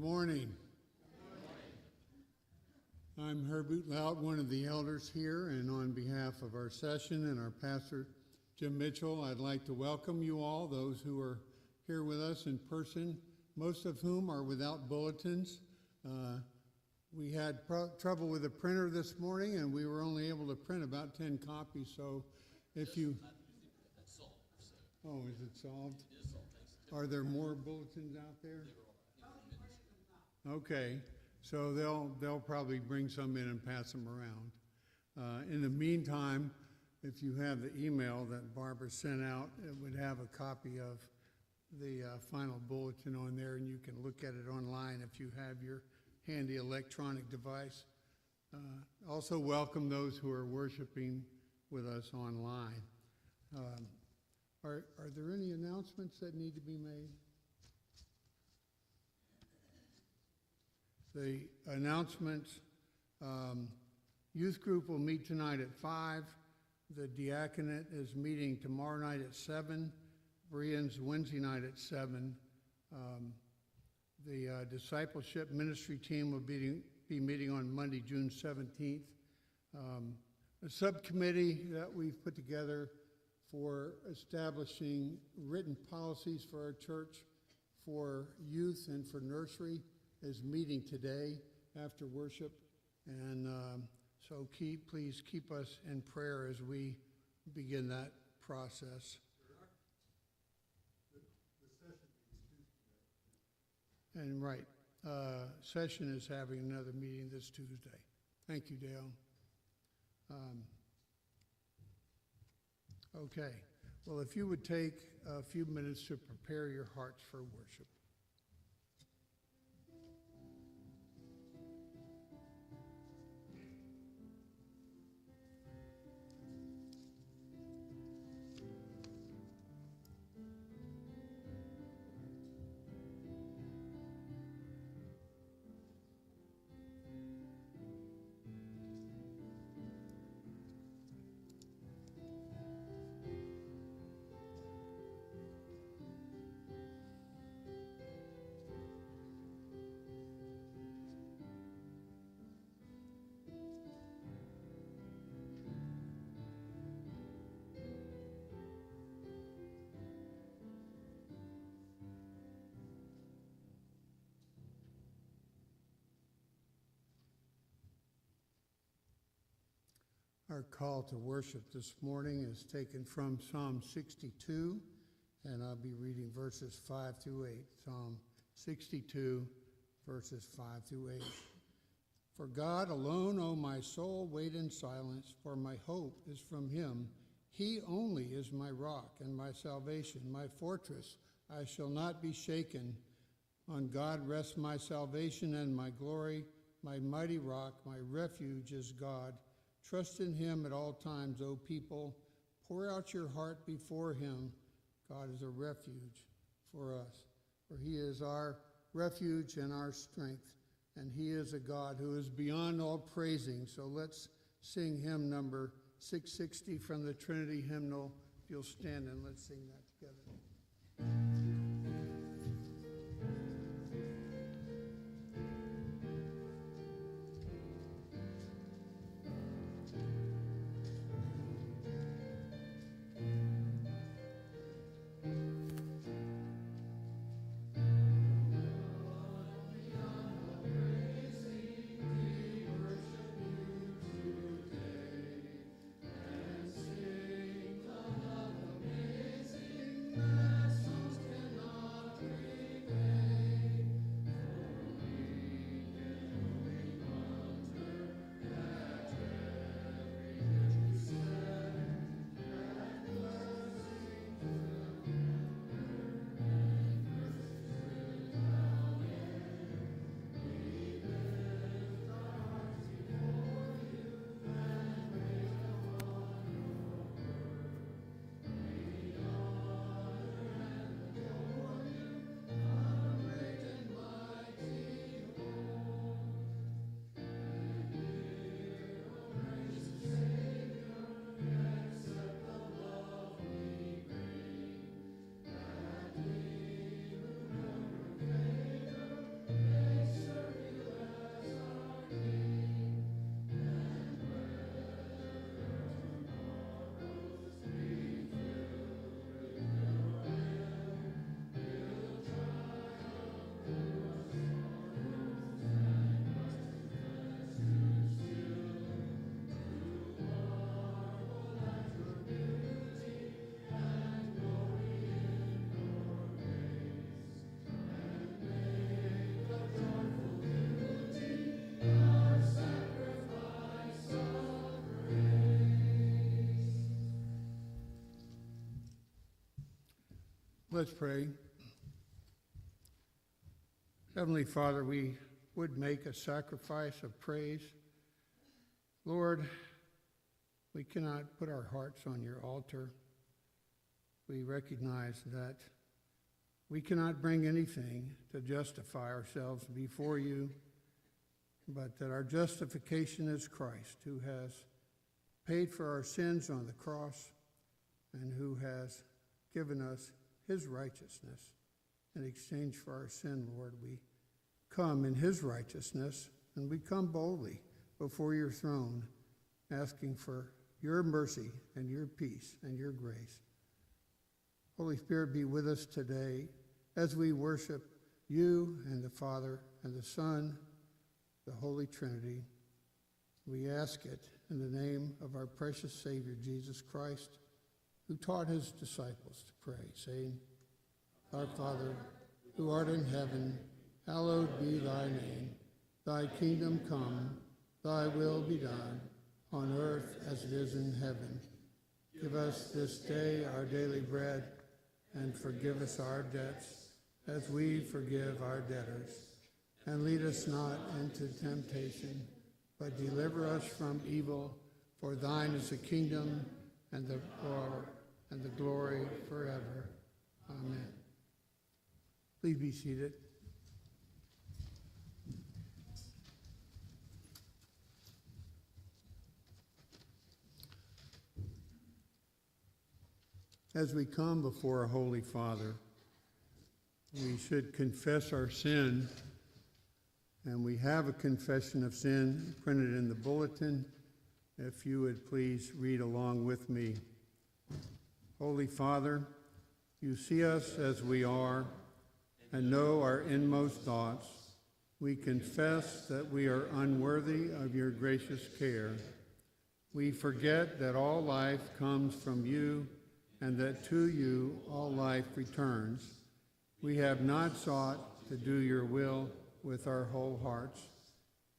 morning. I'm Herbert Loud, one of the elders here, and on behalf of our session and our pastor, Jim Mitchell, I'd like to welcome you all, those who are here with us in person, most of whom are without bulletins. We had trouble with the printer this morning, and we were only able to print about 10 copies, so if you... Oh, is it solved? It is solved, thanks. Are there more bulletins out there? Okay, so they'll probably bring some in and pass them around. In the meantime, if you have the email that Barbara sent out, it would have a copy of the final bulletin on there, and you can look at it online if you have your handy electronic device. Also welcome those who are worshiping with us online. Are there any announcements that need to be made? The announcements, youth group will meet tonight at 5. The diaconate is meeting tomorrow night at 7. Bereans Wednesday night at 7. The discipleship ministry team will be meeting on Monday, June 17th. A subcommittee that we've put together for establishing written policies for our church for youth and for nursery is meeting today after worship, and so please keep us in prayer as we begin that process. And right, session is having another meeting this Tuesday. Thank you, Dale. Okay, well, if you would take a few minutes to prepare your hearts for worship. Our call to worship this morning is taken from Psalm 62, and I'll be reading verses 5 through 8. Psalm 62, verses 5 through 8. For God alone, O my soul, wait in silence, for my hope is from him. He only is my rock and my salvation, my fortress. I shall not be shaken. On God rests my salvation and my glory, my mighty rock, my refuge is God. Trust in him at all times, O people. Pour out your heart before him. God is a refuge for us, for he is our refuge and our strength, and he is a God who is beyond all praising. So let's sing hymn number 660 from the Trinity hymnal. If you'll stand and let's sing that together. Sing Let's pray. Heavenly Father, we would make a sacrifice of praise. Lord, we cannot put our hearts on your altar. We recognize that we cannot bring anything to justify ourselves before you, but that our justification is Christ, who has paid for our sins on the cross and who has given us his righteousness. In exchange for our sin, Lord, we come in his righteousness, and we come boldly before your throne, asking for your mercy and your peace and your grace. Holy Spirit, be with us today as we worship you and the Father and the Son, the Holy Trinity. We ask it in the name of our precious Savior, Jesus Christ, who taught his disciples to pray, saying, Our Father, who art in heaven, hallowed be thy name. Thy kingdom come, thy will be done, on earth as it is in heaven. Give us this day our daily bread, and forgive us our debts, as we forgive our debtors. And lead us not into temptation, but deliver us from evil. For thine is the kingdom, and the power, and the glory forever. Amen. Please be seated. As we come before our Holy Father, we should confess our sin, and we have a confession of sin printed in the bulletin. If you would please read along with me. Holy Father, you see us as we are and know our inmost thoughts. We confess that we are unworthy of your gracious care. We forget that all life comes from you and that to you all life returns. We have not sought to do your will with our whole hearts.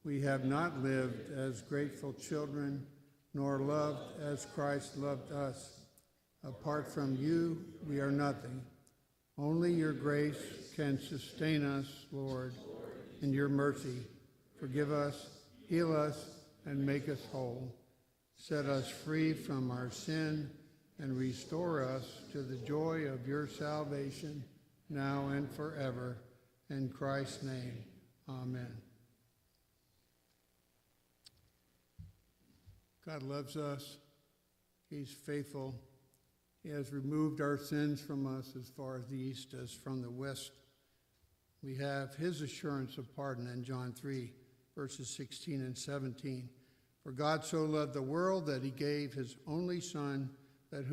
We have not lived as grateful children, nor loved as Christ loved us. Apart from you, we are nothing. Only your grace can sustain us, Lord, in your mercy. Forgive us, heal us, and make us whole. Set us free from our sin and restore us to the joy of your salvation, now and forever. In Christ's name, amen. God loves us. He's faithful. He has removed our sins from us as far as the east is from the west. We have his assurance of pardon in John 3, verses 16 and 17. For God so loved the world that he gave his only Son, that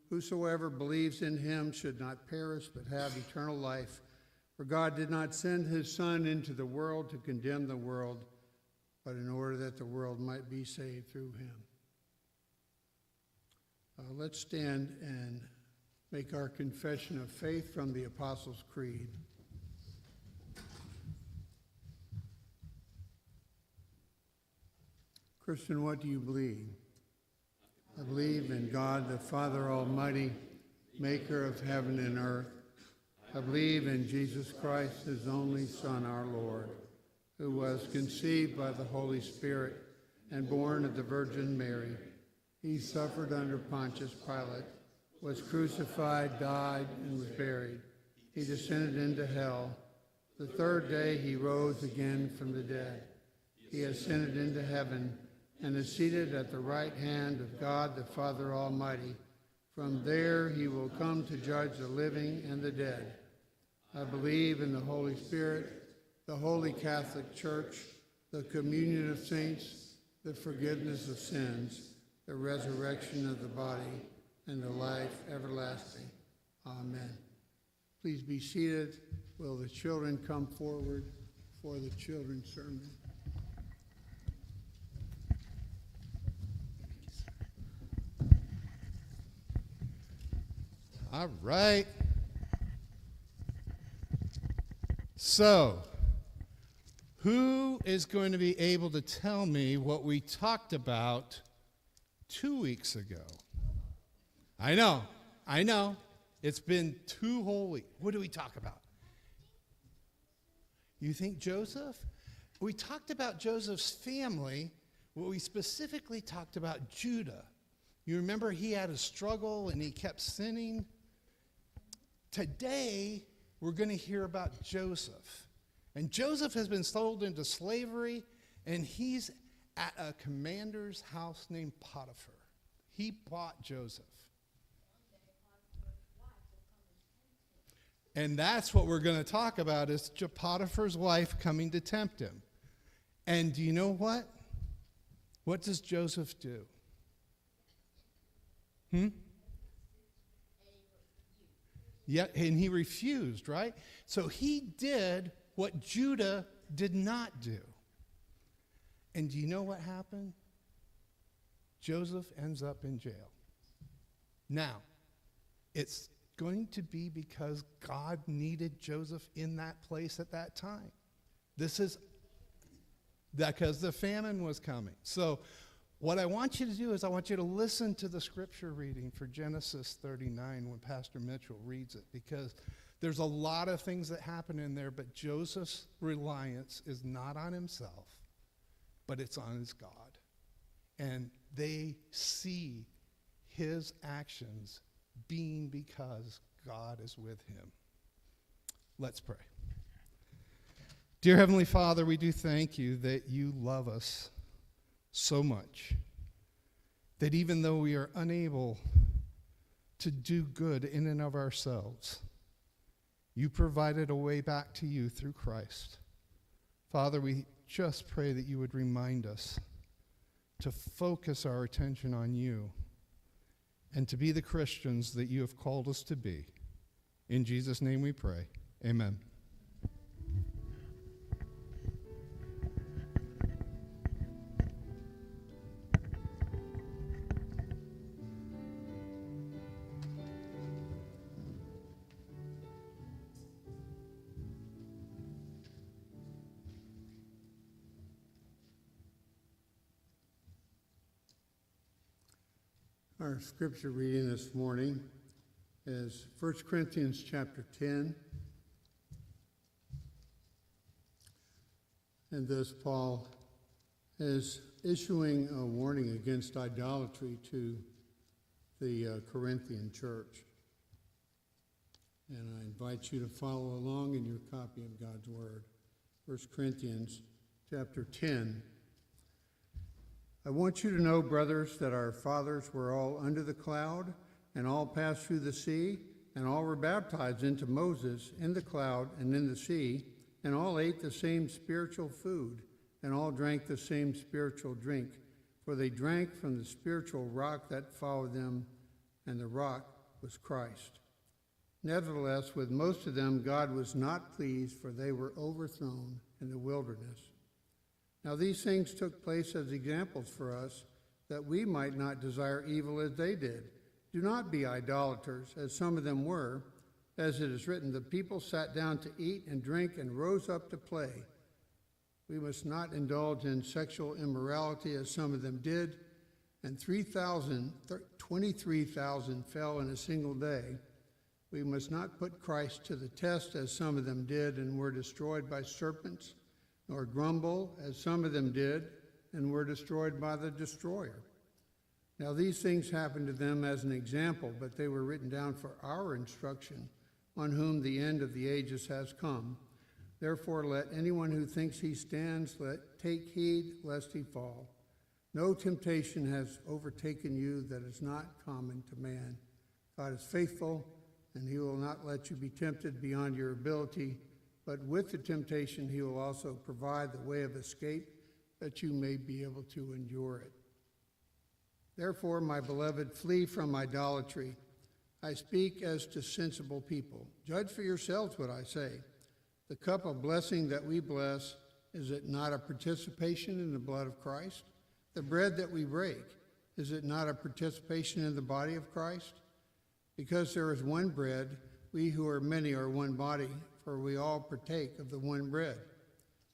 whosoever believes in him should not perish but have eternal life. For God did not send his Son into the world to condemn the world, but in order that the world might be saved through him. Let's stand and make our confession of faith from the Apostles' Creed. Christian, what do you believe? I believe in God, the Father Almighty, maker of heaven and earth. I believe in Jesus Christ, his only Son, our Lord, who was conceived by the Holy Spirit and born of the Virgin Mary. He suffered under Pontius Pilate, was crucified, died, and was buried. He descended into hell. The third day he rose again from the dead. He ascended into heaven and is seated at the right hand of God the Father Almighty. From there he will come to judge the living and the dead. I believe in the Holy Spirit, the Holy Catholic Church, the communion of saints, the forgiveness of sins, the resurrection of the body, and the life everlasting. Amen. Please be seated. Will the children come forward for the children's sermon? All right. So, who is going to be able to tell me what we talked about 2 weeks ago? I know. It's been 2 whole weeks. What do we talk about? You think Joseph? We talked about Joseph's family. Well, we specifically talked about Judah. You remember he had a struggle and he kept sinning? Today, we're going to hear about Joseph. And Joseph has been sold into slavery, and he's at a commander's house named Potiphar. He bought Joseph. And that's what we're going to talk about, is Potiphar's wife coming to tempt him. And do you know what? What does Joseph do? Yeah, and he refused, right? So he did what Judah did not do. And do you know what happened? Joseph ends up in jail. Now, it's going to be because God needed Joseph in that place at that time. This is because the famine was coming. So what I want you to do is I want you to listen to the scripture reading for Genesis 39 when Pastor Mitchell reads it, because there's a lot of things that happen in there, but Joseph's reliance is not on himself, but it's on his God. And they see his actions being because God is with him. Let's pray. Dear Heavenly Father, we do thank you that you love us so much that even though we are unable to do good in and of ourselves, you provided a way back to you through Christ. Father, we just pray that you would remind us to focus our attention on you and to be the Christians that you have called us to be. In Jesus' name we pray. Amen. Our scripture reading this morning is 1 Corinthians chapter 10. And thus Paul is issuing a warning against idolatry to the Corinthian church. And I invite you to follow along in your copy of God's Word. 1 Corinthians chapter 10. I want you to know, brothers, that our fathers were all under the cloud, and all passed through the sea, and all were baptized into Moses in the cloud and in the sea, and all ate the same spiritual food, and all drank the same spiritual drink, for they drank from the spiritual rock that followed them, and the rock was Christ. Nevertheless, with most of them God was not pleased, for they were overthrown in the wilderness. Now these things took place as examples for us, that we might not desire evil as they did. Do not be idolaters, as some of them were. As it is written, the people sat down to eat and drink and rose up to play. We must not indulge in sexual immorality, as some of them did, and 23,000 fell in a single day. We must not put Christ to the test, as some of them did and were destroyed by serpents, nor grumble, as some of them did, and were destroyed by the destroyer. Now these things happened to them as an example, but they were written down for our instruction, on whom the end of the ages has come. Therefore let anyone who thinks he stands take heed lest he fall. No temptation has overtaken you that is not common to man. God is faithful, and he will not let you be tempted beyond your ability, but with the temptation, he will also provide the way of escape, that you may be able to endure it. Therefore, my beloved, flee from idolatry. I speak as to sensible people. Judge for yourselves what I say. The cup of blessing that we bless, is it not a participation in the blood of Christ? The bread that we break, is it not a participation in the body of Christ? Because there is one bread, we who are many are one body, for we all partake of the one bread.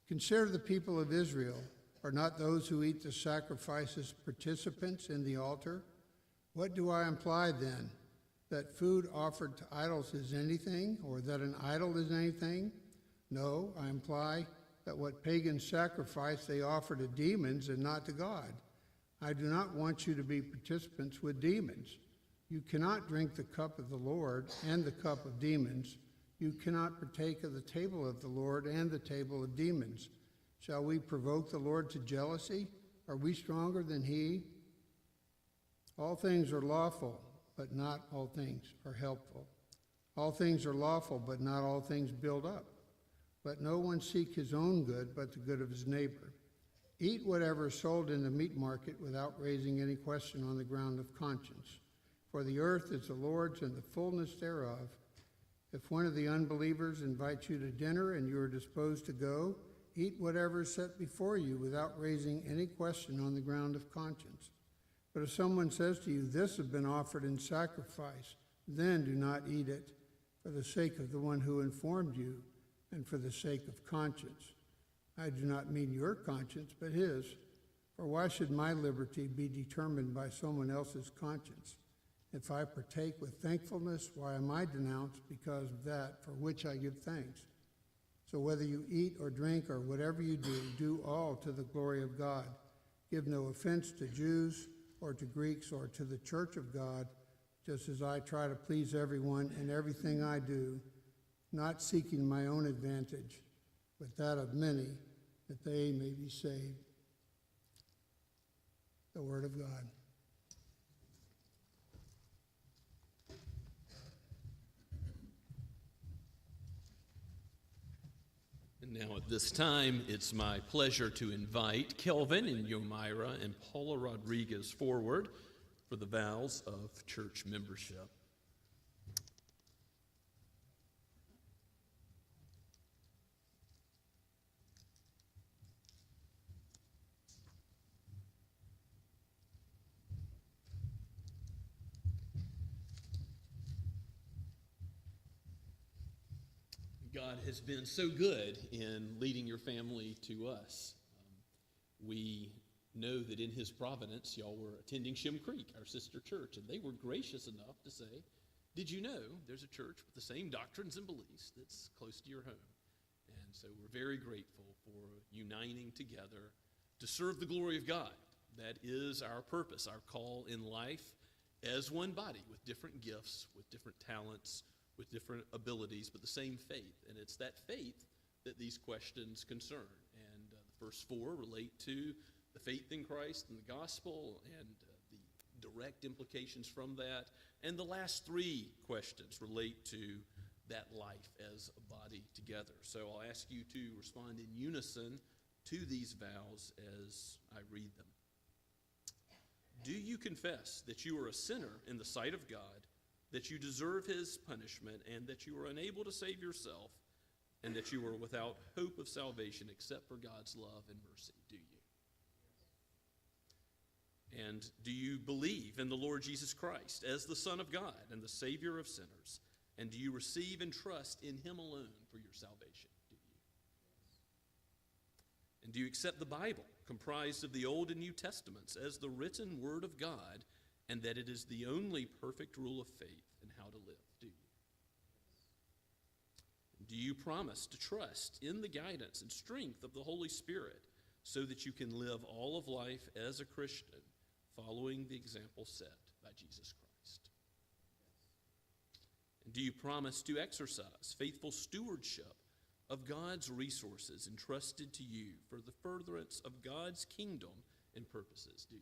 Consider the people of Israel. Are not those who eat the sacrifices participants in the altar? What do I imply then? that food offered to idols is anything, or that an idol is anything? No, I imply that what pagans sacrifice they offer to demons and not to God. I do not want you to be participants with demons. You cannot drink the cup of the Lord and the cup of demons. You cannot partake of the table of the Lord and the table of demons. Shall we provoke the Lord to jealousy? Are we stronger than he? All things are lawful, but not all things are helpful. All things are lawful, but not all things build up. Let no one seek his own good, but the good of his neighbor. Eat whatever is sold in the meat market without raising any question on the ground of conscience. For the earth is the Lord's and the fullness thereof. If one of the unbelievers invites you to dinner and you are disposed to go, eat whatever is set before you without raising any question on the ground of conscience. But if someone says to you, this has been offered in sacrifice, then do not eat it, for the sake of the one who informed you and for the sake of conscience. I do not mean your conscience, but his. For why should my liberty be determined by someone else's conscience? If I partake with thankfulness, why am I denounced because of that for which I give thanks? So whether you eat or drink or whatever you do, do all to the glory of God. Give no offense to Jews or to Greeks or to the church of God, just as I try to please everyone in everything I do, not seeking my own advantage, but that of many, that they may be saved. The word of God. And now at this time, it's my pleasure to invite Kelvin and Yomira and Paula Rodriguez forward for the vows of church membership. God has been so good in leading your family to us. We know that in his providence, y'all were attending Shem Creek, our sister church, and they were gracious enough to say, did you know there's a church with the same doctrines and beliefs that's close to your home? And so we're very grateful for uniting together to serve the glory of God. That is our purpose, our call in life as one body with different gifts, with different talents, with different abilities, but the same faith. And it's that faith that these questions concern. And the first four relate to the faith in Christ and the gospel and the direct implications from that. And the last three questions relate to that life as a body together. So I'll ask you to respond in unison to these vows as I read them. Do you confess that you are a sinner in the sight of God, that you deserve his punishment, and that you are unable to save yourself, and that you are without hope of salvation except for God's love and mercy? Do you? And do you believe in the Lord Jesus Christ as the Son of God and the Savior of sinners? And do you receive and trust in him alone for your salvation? Do you? And do you accept the Bible, comprised of the Old and New Testaments, as the written Word of God, and that it is the only perfect rule of faith in how to live? Do you? Do you promise to trust in the guidance and strength of the Holy Spirit so that you can live all of life as a Christian, following the example set by Jesus Christ? And do you promise to exercise faithful stewardship of God's resources entrusted to you for the furtherance of God's kingdom and purposes? Do you?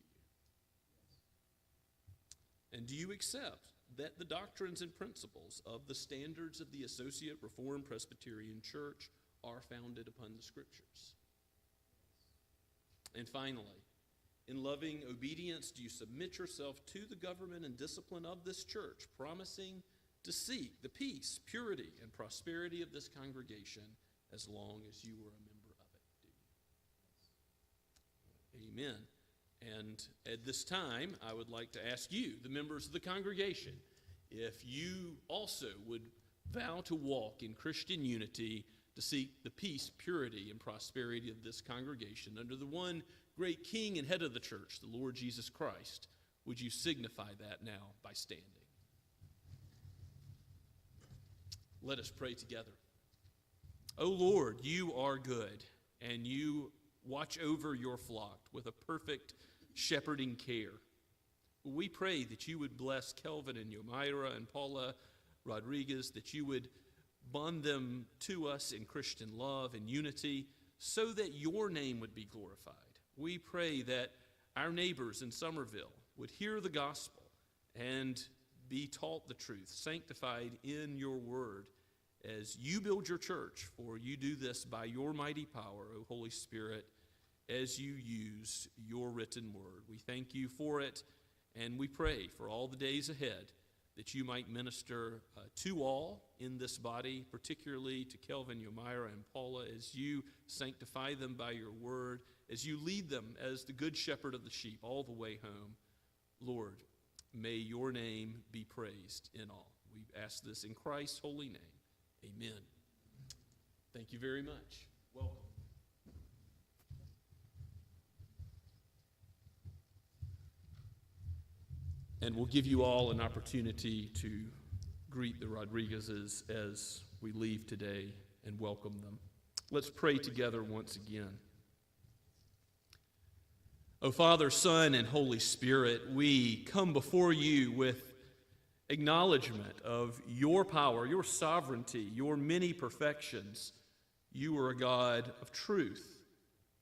And do you accept that the doctrines and principles of the standards of the Associate Reformed Presbyterian Church are founded upon the Scriptures? And finally, in loving obedience, do you submit yourself to the government and discipline of this church, promising to seek the peace, purity, and prosperity of this congregation as long as you were a member of it? Do you? Amen. And at this time, I would like to ask you, the members of the congregation, if you also would vow to walk in Christian unity to seek the peace, purity, and prosperity of this congregation under the one great King and head of the church, the Lord Jesus Christ. Would you signify that now by standing? Let us pray together. O Lord, you are good, and you watch over your flock with a perfect shepherding care. We pray that you would bless Kelvin and Yomira and Paula Rodriguez, that you would bond them to us in Christian love and unity so that your name would be glorified. We pray that our neighbors in Somerville would hear the gospel and be taught the truth, sanctified in your word as you build your church, for you do this by your mighty power, O Holy Spirit, as you use your written word. We thank you for it, and we pray for all the days ahead that you might minister to all in this body, particularly to Kelvin, Yomira, and Paula, as you sanctify them by your word, as you lead them as the good shepherd of the sheep all the way home. Lord, may your name be praised in all. We ask this in Christ's holy name. Amen. Thank you very much. Welcome. And we'll give you all an opportunity to greet the Rodriguezes as we leave today and welcome them. Let's pray together once again. O Father, Son, and Holy Spirit, we come before you with acknowledgement of your power, your sovereignty, your many perfections. You are a God of truth.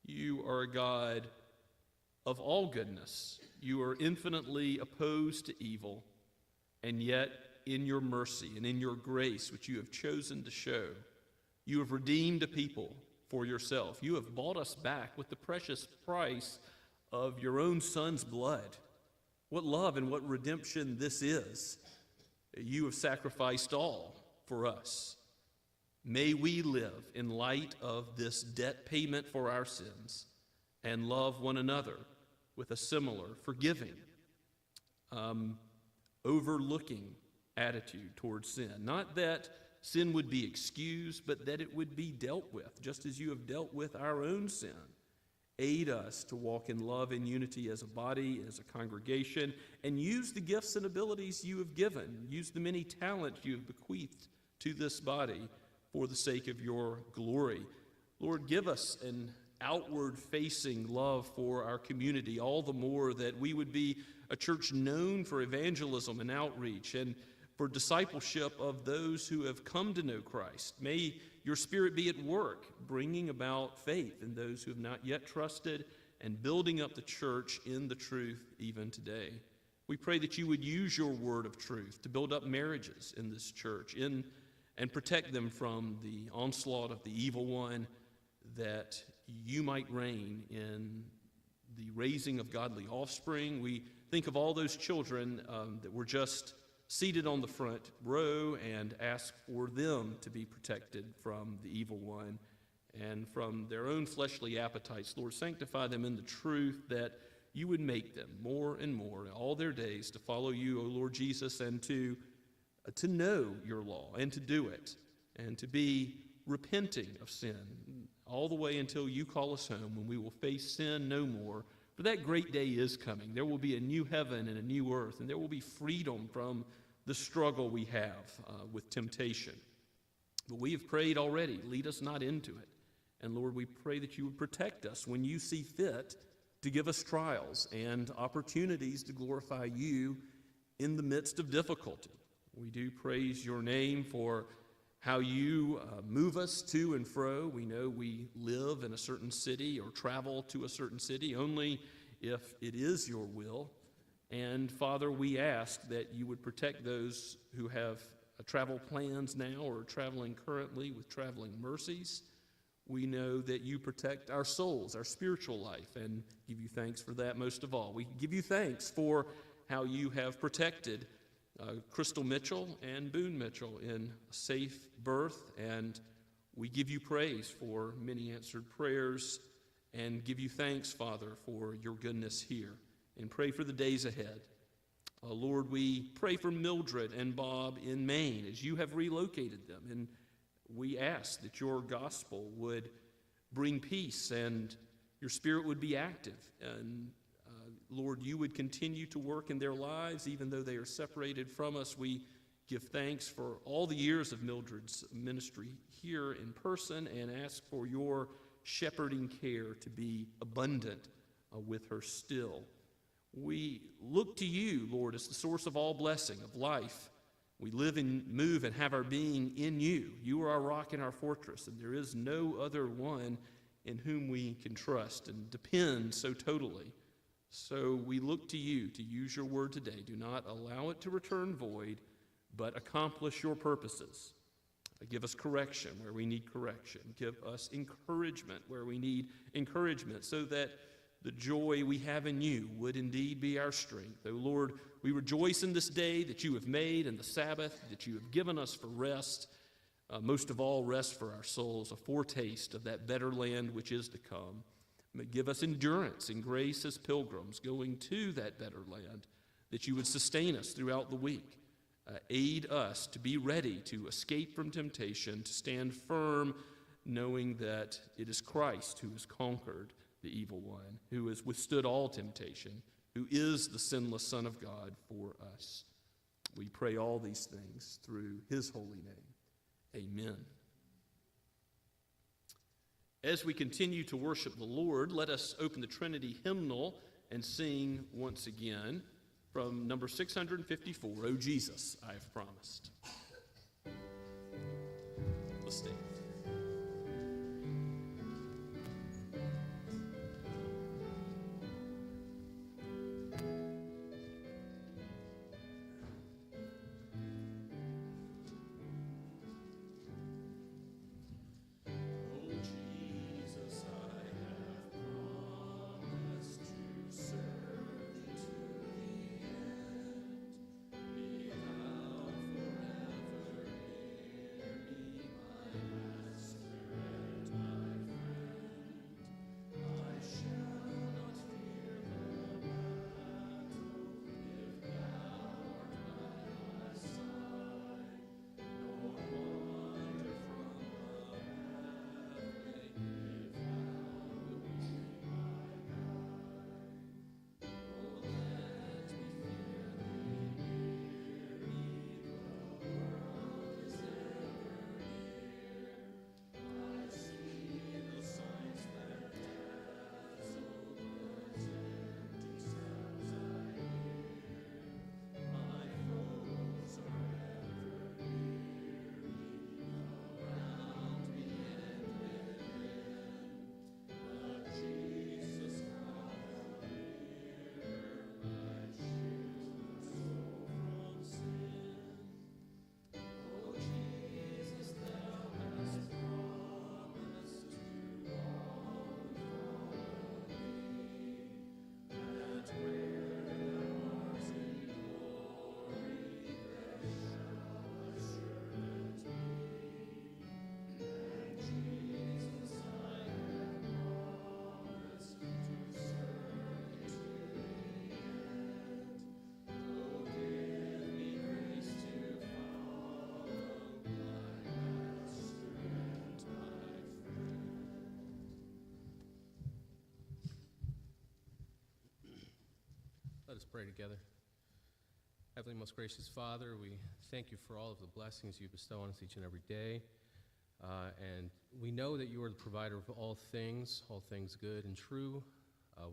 You are a God of all goodness. You are infinitely opposed to evil, and yet in your mercy and in your grace, which you have chosen to show, you have redeemed a people for yourself. You have bought us back with the precious price of your own Son's blood. What love and what redemption this is. You have sacrificed all for us. May we live in light of this debt payment for our sins and love one another with a similar forgiving, overlooking attitude towards sin. Not that sin would be excused, but that it would be dealt with, just as you have dealt with our own sin. Aid us to walk in love and unity as a body, as a congregation, and use the gifts and abilities you have given. Use the many talents you have bequeathed to this body for the sake of your glory. Lord, give us an outward-facing love for our community, all the more that we would be a church known for evangelism and outreach and for discipleship of those who have come to know Christ. May your Spirit be at work, bringing about faith in those who have not yet trusted and building up the church in the truth even today. We pray that you would use your word of truth to build up marriages in this church and protect them from the onslaught of the evil one, that you might reign in the raising of godly offspring. We think of all those children that were just seated on the front row and ask for them to be protected from the evil one and from their own fleshly appetites. Lord, sanctify them in the truth, that you would make them more and more all their days to follow you, O Lord Jesus, and to know your law and to do it and to be repenting of sin all the way until you call us home, when we will face sin no more. For that great day is coming. There will be a new heaven and a new earth, and there will be freedom from the struggle we have with temptation. But we have prayed already, lead us not into it. And Lord, we pray that you would protect us when you see fit to give us trials and opportunities to glorify you in the midst of difficulty. We do praise your name for how you move us to and fro. We know we live in a certain city or travel to a certain city only if it is your will. And Father, we ask that you would protect those who have travel plans now or are traveling currently with traveling mercies. We know that you protect our souls, our spiritual life, and give you thanks for that most of all. We give you thanks for how you have protected Crystal Mitchell and Boone Mitchell in a safe birth, and we give you praise for many answered prayers and give you thanks, Father, for your goodness here, and pray for the days ahead. Lord, we pray for Mildred and Bob in Maine as you have relocated them, and we ask that your gospel would bring peace and your Spirit would be active, and Lord, you would continue to work in their lives even though they are separated from us. We give thanks for all the years of Mildred's ministry here in person and ask for your shepherding care to be abundant with her still. We look to you, Lord, as the source of all blessing, of life. We live and move and have our being in you. You are our rock and our fortress, and there is no other one in whom we can trust and depend so totally. So we look to you to use your word today. Do not allow it to return void, but accomplish your purposes. Give us correction where we need correction. Give us encouragement where we need encouragement, so that the joy we have in you would indeed be our strength. O Lord, we rejoice in this day that you have made and the Sabbath that you have given us for rest. Most of all, rest for our souls, a foretaste of that better land which is to come. May give us endurance and grace as pilgrims going to that better land, that you would sustain us throughout the week. Aid us to be ready to escape from temptation, to stand firm, knowing that it is Christ who has conquered the evil one, who has withstood all temptation, who is the sinless Son of God for us. We pray all these things through his holy name. Amen. As we continue to worship the Lord, let us open the Trinity hymnal and sing once again from number 654, O Jesus, I have promised. Let's stand. Let us pray together. Heavenly, most gracious Father, we thank you for all of the blessings you bestow on us each and every day. And we know that you are the provider of all things good and true.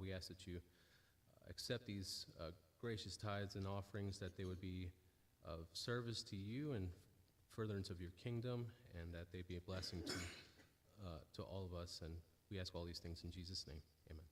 We ask that you accept these gracious tithes and offerings, that they would be of service to you and furtherance of your kingdom, and that they be a blessing to all of us. And we ask all these things in Jesus' name. Amen.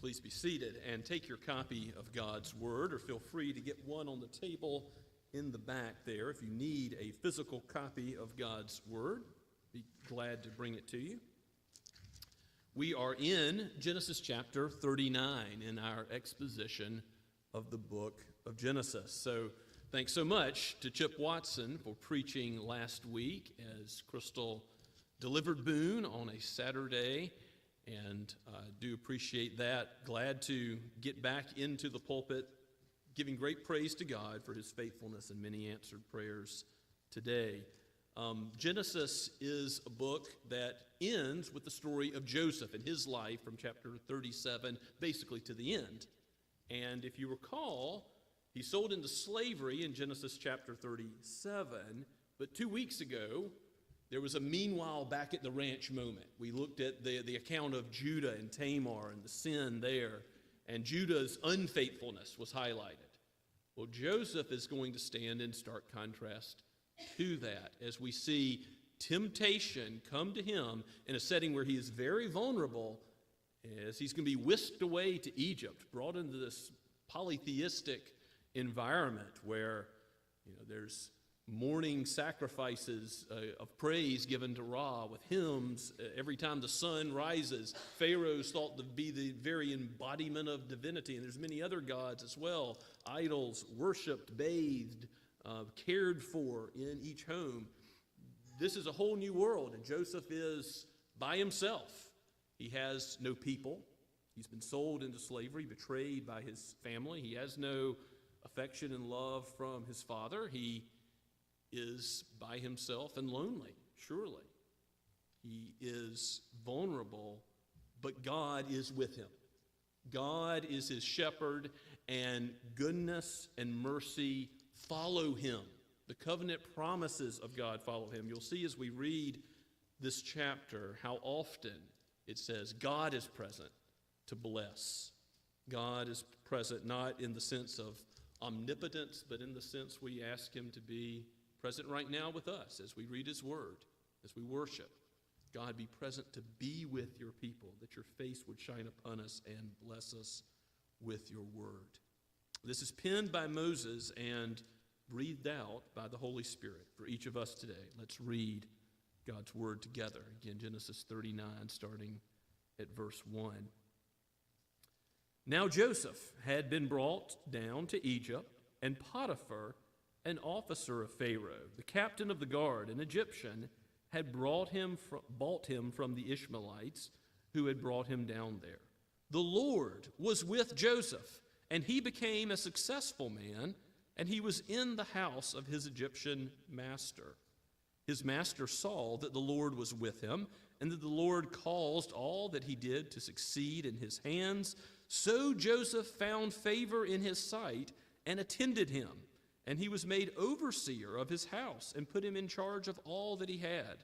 Please be seated and take your copy of God's Word, or feel free to get one on the table in the back there. If you need a physical copy of God's Word, be glad to bring it to you. We are in Genesis chapter 39 in our exposition of the book of Genesis. So thanks so much to Chip Watson for preaching last week as Crystal delivered Boone on a Saturday, and I do appreciate that. Glad to get back into the pulpit, giving great praise to God for his faithfulness and many answered prayers today. Genesis is a book that ends with the story of Joseph and his life from chapter 37 basically to the end. And if you recall, he's sold into slavery in Genesis chapter 37, but 2 weeks ago, there was a meanwhile back at the ranch moment. We looked at the account of Judah and Tamar and the sin there, and Judah's unfaithfulness was highlighted. Well, Joseph is going to stand in stark contrast to that as we see temptation come to him in a setting where he is very vulnerable, as he's going to be whisked away to Egypt, brought into this polytheistic environment where there's morning sacrifices of praise given to Ra with hymns every time the sun rises. Pharaoh's thought to be the very embodiment of divinity, and there's many other gods as well. Idols worshipped, bathed, cared for in each home. This is a whole new world, and Joseph is by himself. He has no people. He's been sold into slavery, betrayed by his family. He has no affection and love from his father. He is by himself and lonely, surely. He is vulnerable, but God is with him. God is his shepherd, and goodness and mercy follow him. The covenant promises of God follow him. You'll see as we read this chapter how often it says God is present to bless. God is present not in the sense of omnipotence, but in the sense we ask him to be present right now with us as we read his word, as we worship. God, be present to be with your people, that your face would shine upon us and bless us with your word. This is penned by Moses and breathed out by the Holy Spirit for each of us today. Let's read God's word together. Again, Genesis 39, starting at verse 1. Now Joseph had been brought down to Egypt, and Potiphar, an officer of Pharaoh, the captain of the guard, an Egyptian, had bought him from the Ishmaelites who had brought him down there. The Lord was with Joseph, and he became a successful man, and he was in the house of his Egyptian master. His master saw that the Lord was with him, and that the Lord caused all that he did to succeed in his hands. So Joseph found favor in his sight and attended him. And he was made overseer of his house and put him in charge of all that he had.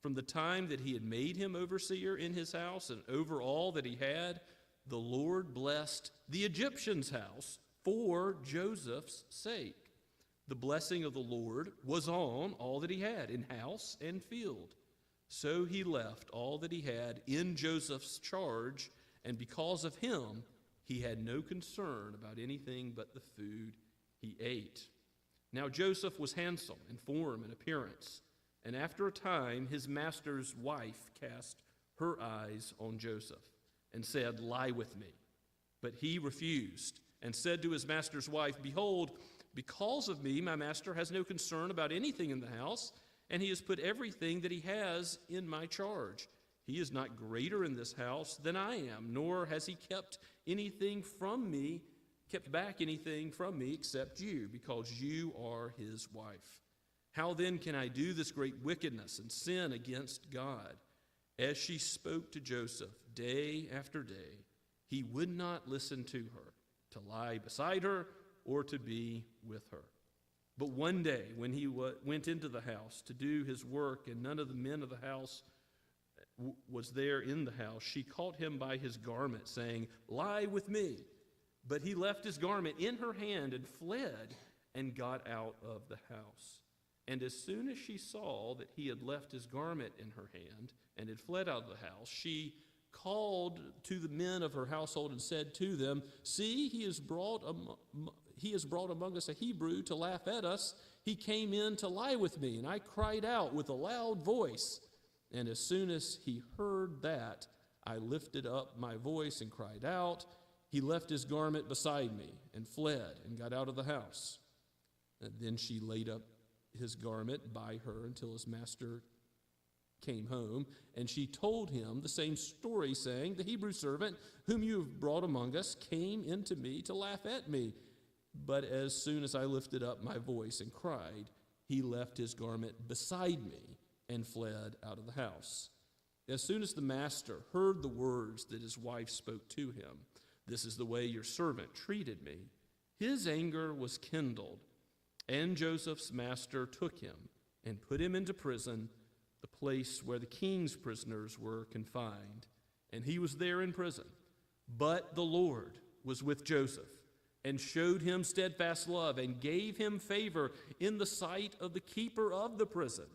From the time that he had made him overseer in his house and over all that he had, the Lord blessed the Egyptian's house for Joseph's sake. The blessing of the Lord was on all that he had in house and field. So he left all that he had in Joseph's charge, and because of him, he had no concern about anything but the food he ate. Now Joseph was handsome in form and appearance, and after a time his master's wife cast her eyes on Joseph and said, "Lie with me." But he refused and said to his master's wife, "Behold, because of me my master has no concern about anything in the house, and he has put everything that he has in my charge. He is not greater in this house than I am, nor has he kept back anything from me except you, because you are his wife. How then can I do this great wickedness and sin against God?" As she spoke to Joseph day after day, he would not listen to her, to lie beside her or to be with her. But one day when he went into the house to do his work, and none of the men of the house was there in the house, she caught him by his garment, saying, "Lie with me." But he left his garment in her hand and fled and got out of the house. And as soon as she saw that he had left his garment in her hand and had fled out of the house, she called to the men of her household and said to them, "See, he has brought among us a Hebrew to laugh at us. He came in to lie with me, and I cried out with a loud voice. And as soon as he heard that, I lifted up my voice and cried out. He left his garment beside me and fled and got out of the house. And then she laid up his garment by her until his master came home, and she told him the same story, saying, 'The Hebrew servant whom you have brought among us came into me to laugh at me. But as soon as I lifted up my voice and cried, he left his garment beside me and fled out of the house.' As soon as the master heard the words that his wife spoke to him, 'This is the way your servant treated me,' his anger was kindled. And Joseph's master took him and put him into prison, the place where the king's prisoners were confined. And he was there in prison. But the Lord was with Joseph and showed him steadfast love and gave him favor in the sight of the keeper of the prison.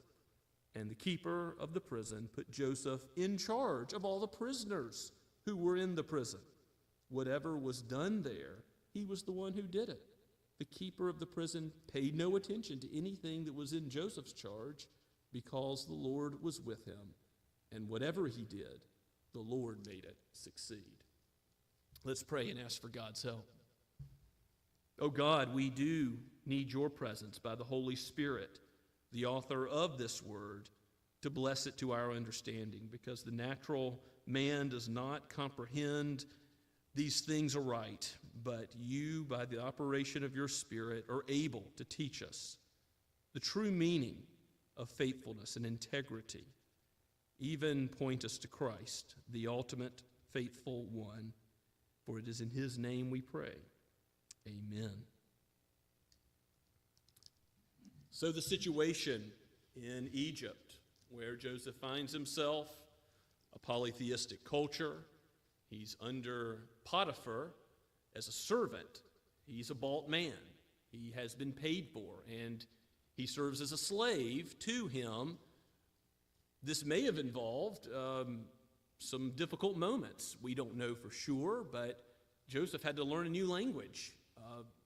And the keeper of the prison put Joseph in charge of all the prisoners who were in the prison. Whatever was done there, he was the one who did it. The keeper of the prison paid no attention to anything that was in Joseph's charge, because the Lord was with him, and whatever he did, the Lord made it succeed." Let's pray and ask for God's help. Oh God, we do need your presence by the Holy Spirit, the author of this word, to bless it to our understanding, because the natural man does not comprehend these things aright, but you, by the operation of your Spirit, are able to teach us the true meaning of faithfulness and integrity, even point us to Christ, the ultimate faithful one. For it is in his name we pray. Amen. So the situation in Egypt, where Joseph finds himself, a polytheistic culture. He's under Potiphar as a servant. He's a bought man. He has been paid for, and he serves as a slave to him. This may have involved some difficult moments. We don't know for sure, but Joseph had to learn a new language.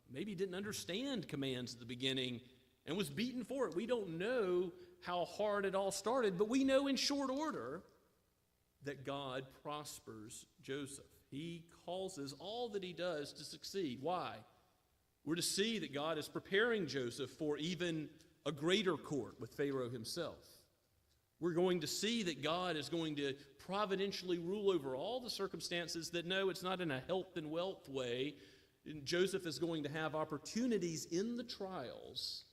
Maybe he didn't understand commands at the beginning and was beaten for it. We don't know how hard it all started, but we know in short order that God prospers Joseph. He causes all that he does to succeed. Why? We're to see that God is preparing Joseph for even a greater court with Pharaoh himself. We're going to see that God is going to providentially rule over all the circumstances that, no, it's not in a health and wealth way. And Joseph is going to have opportunities in the trials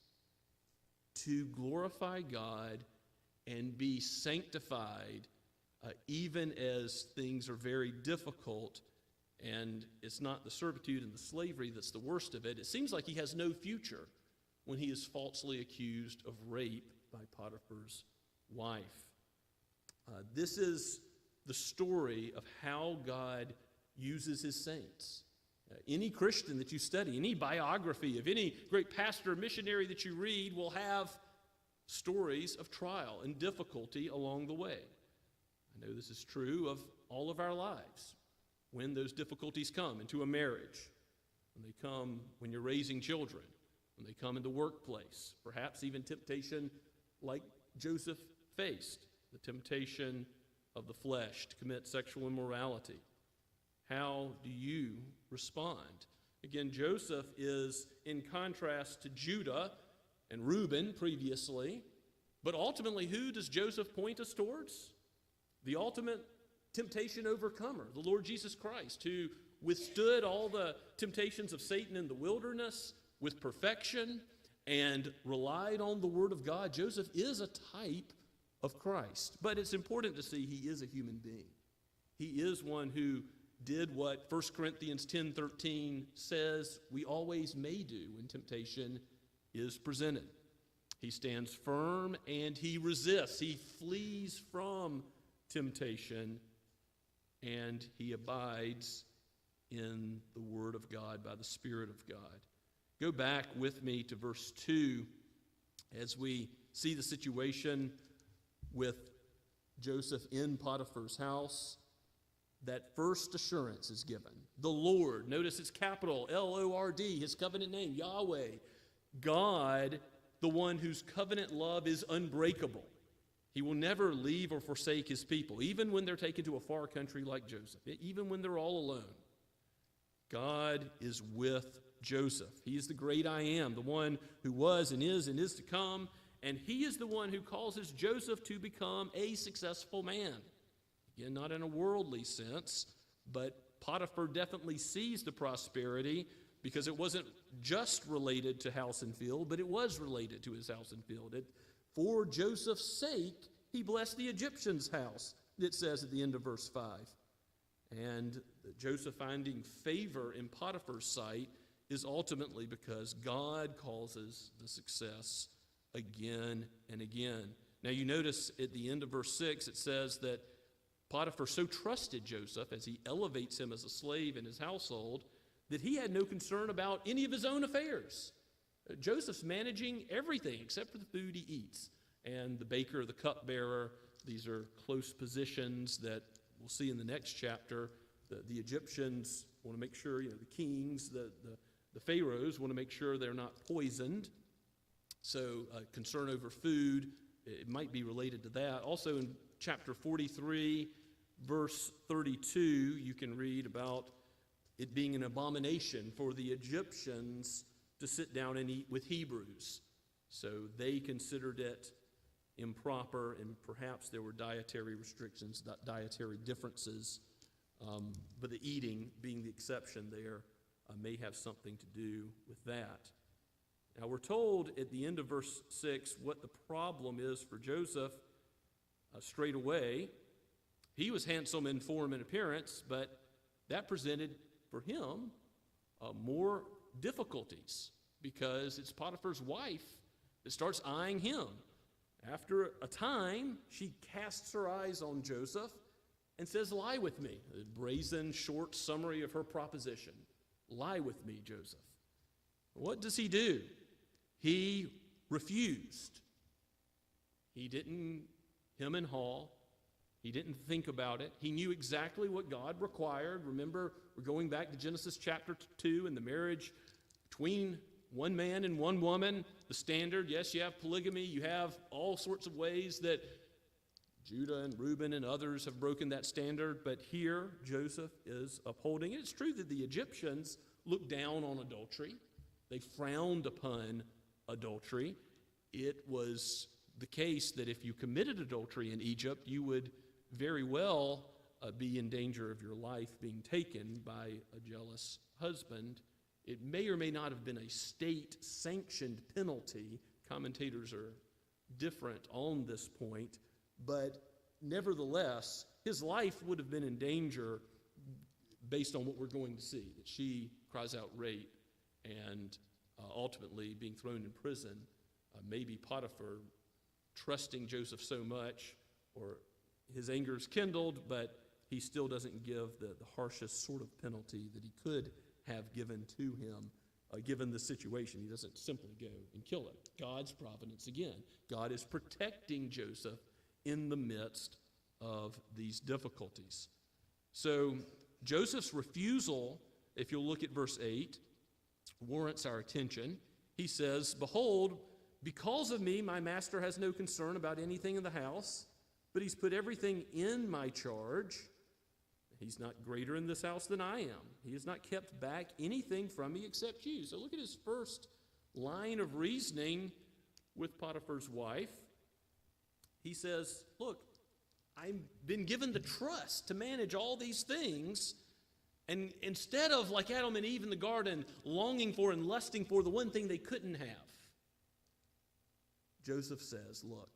to glorify God and be sanctified, even as things are very difficult. And it's not the servitude and the slavery that's the worst of it. It seems like he has no future when he is falsely accused of rape by Potiphar's wife. This is the story of how God uses his saints. Any Christian that you study, any biography of any great pastor or missionary that you read will have stories of trial and difficulty along the way. I know this is true of all of our lives. When those difficulties come into a marriage, when they come when you're raising children, when they come in the workplace, perhaps even temptation like Joseph faced, the temptation of the flesh to commit sexual immorality. How do you respond? Again, Joseph is in contrast to Judah and Reuben previously, but ultimately who does Joseph point us towards? The ultimate temptation overcomer, the Lord Jesus Christ, who withstood all the temptations of Satan in the wilderness with perfection and relied on the Word of God. Joseph is a type of Christ, but it's important to see he is a human being. He is one who did what 1 Corinthians 10:13 says we always may do when temptation is presented. He stands firm and he resists. He flees from temptation and he abides in the Word of God by the Spirit of God. Go back with me to verse 2 as we see the situation with Joseph in Potiphar's house. that first assurance is given. The Lord, notice it's capital, L-O-R-D, his covenant name, Yahweh. God, the one whose covenant love is unbreakable. He will never leave or forsake his people, even when they're taken to a far country like Joseph, even when they're all alone. God is with Joseph. He is the great I am, the one who was and is to come, and he is the one who causes Joseph to become a successful man. Again, not in a worldly sense, but Potiphar definitely sees the prosperity because it wasn't just related to house and field, but it was related to his house and field. For Joseph's sake, he blessed the Egyptian's house, it says at the end of verse 5. And Joseph finding favor in Potiphar's sight is ultimately because God causes the success again and again. Now you notice at the end of verse 6, it says that Potiphar so trusted Joseph as he elevates him as a slave in his household that he had no concern about any of his own affairs. Joseph's managing everything except for the food he eats. And the baker, the cupbearer, these are close positions that we'll see in the next chapter. The Egyptians want to make sure, the kings, the pharaohs want to make sure they're not poisoned. So concern over food, it might be related to that. Also in chapter 43, verse 32, you can read about it being an abomination for the Egyptians to sit down and eat with Hebrews. So they considered it improper, and perhaps there were dietary restrictions, dietary differences, but the eating being the exception there may have something to do with that. Now we're told at the end of verse 6 what the problem is for Joseph straight away. He was handsome in form and appearance, but that presented for him more difficulties because it's Potiphar's wife that starts eyeing him. After a time, she casts her eyes on Joseph and says, "Lie with me." A brazen, short summary of her proposition. "Lie with me, Joseph." What does he do? He refused. He didn't hem and haw. He didn't think about it. He knew exactly what God required. Remember, we're going back to Genesis chapter 2 and the marriage between one man and one woman. The standard, yes, you have polygamy. You have all sorts of ways that Judah and Reuben and others have broken that standard. But here, Joseph is upholding it. It's true that the Egyptians looked down on adultery. They frowned upon adultery. It was the case that if you committed adultery in Egypt, you would very well be in danger of your life being taken by a jealous husband. It may or may not have been a state-sanctioned penalty. Commentators are different on this point, but nevertheless, his life would have been in danger based on what we're going to see, that she cries out rape and ultimately being thrown in prison. Maybe Potiphar, trusting Joseph so much, or his anger is kindled, but he still doesn't give the harshest sort of penalty that he could have given to him, given the situation. He doesn't simply go and kill him. God's providence again. God is protecting Joseph in the midst of these difficulties. So Joseph's refusal, if you'll look at verse 8, warrants our attention. He says, "Behold, because of me, my master has no concern about anything in the house, but he's put everything in my charge. He's not greater in this house than I am. He has not kept back anything from me except you." So look at his first line of reasoning with Potiphar's wife. He says, look, I've been given the trust to manage all these things, and instead of like Adam and Eve in the garden, longing for and lusting for the one thing they couldn't have, Joseph says, look,